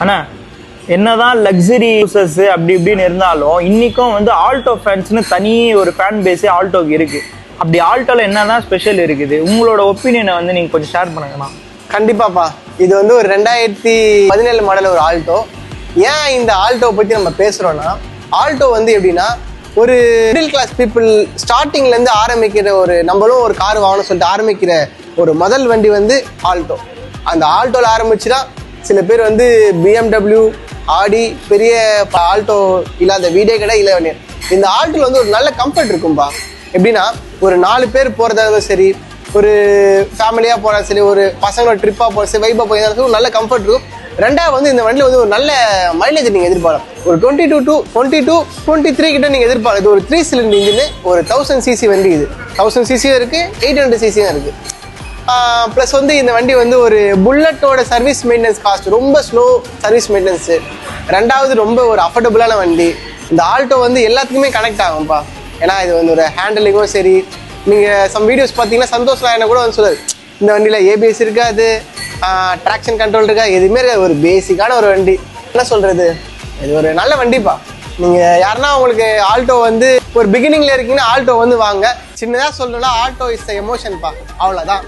அண்ணா என்னதான் luxury users அப்படி இப்படின்னு இருந்தாலும் இன்னைக்கும் வந்து ஆல்டோ ஃபேன்ஸ்னு தனி ஒரு ஃபேன் பேஸே ஆல்டோக்கு இருக்கு. அப்படி ஆல்டோல என்னதான் ஸ்பெஷல் இருக்குது, உங்களோட ஒப்பீனியனை வந்து நீங்க கொஞ்சம் ஷேர் பண்ணுங்கண்ணா. கண்டிப்பாப்பா, இது வந்து ஒரு 2017 மாடல் ஒரு ஆல்டோ. ஏன் இந்த ஆல்டோவை பற்றி நம்ம பேசுகிறோன்னா, ஆல்டோ வந்து எப்படின்னா ஒரு மிடில் கிளாஸ் பீப்புள் ஸ்டார்டிங்லேருந்து ஆரம்பிக்கிற ஒரு நம்மளும் ஒரு கார் வாங்கணும்னு சொல்லிட்டு ஆரம்பிக்கிற ஒரு முதல் வண்டி வந்து ஆல்டோ. அந்த ஆல்டோவில் ஆரம்பிச்சுன்னா சில பேர் வந்து BMW, ஆடி, பெரிய ஆல்டோ இல்லாத வீடே கிடையாது இல்லை. இந்த ஆல்டோவில் வந்து ஒரு நல்ல கம்ஃபர்ட் இருக்கும்பா. எப்படின்னா ஒரு 4 பேர் போகிறதாலும் சரி, ஒரு ஃபேமிலியாக போனாலும் சரி, ஒரு பசங்களோட ட்ரிப்பாக போகிற சரி, வைப்பாக போகிறதாலும் நல்ல கம்ஃபர்ட் இருக்கும். ரெண்டாவது வந்து இந்த வண்டியில் வந்து ஒரு நல்ல மைலேஜ் நீங்கள் எதிர்பார்க்கலாம். ஒரு 22 கிட்ட நீங்கள் எதிர்பார்க்கலாம். இது ஒரு 3 சிலிண்டர் இன்ஜின், ஒரு 1000 cc வண்டி. இது 1000 cc இருக்குது, 800 cc இருக்குது. ப்ளஸ் வந்து இந்த வண்டி வந்து ஒரு புல்லட்டோட சர்வீஸ் மெயின்டெனன்ஸ் காஸ்ட் ரொம்ப ஸ்லோ சர்வீஸ் மெயின்டெனன்ஸு. ரெண்டாவது ரொம்ப ஒரு அஃபோர்டபுளான வண்டி. இந்த ஆல்டோ வந்து எல்லாத்துக்குமே கனெக்ட் ஆகும்ப்பா. ஏன்னா இது வந்து ஒரு ஹேண்டலிங்கும் சரி, நீங்கள் சம் வீடியோஸ் பார்த்தீங்கன்னா சந்தோஷ் நாராயணன் கூட வந்து சொல்லுது, இந்த வண்டியில் ABS இருக்காது, ட்ராக்ஷன் கண்ட்ரோல் இருக்கா, எதுவுமே இருக்காது, ஒரு பேசிக்கான ஒரு வண்டி. என்ன சொல்கிறது, இது ஒரு நல்ல வண்டிப்பா. நீங்கள் யாருன்னா உங்களுக்கு ஆல்டோ வந்து ஒரு பிகினிங்கில் இருக்கீங்கன்னா ஆல்டோ வந்து வாங்க. சின்னதாக சொல்லணும்னா ஆல்டோ இஸ் த எமோஷன்ப்பா, அவ்வளோதான்.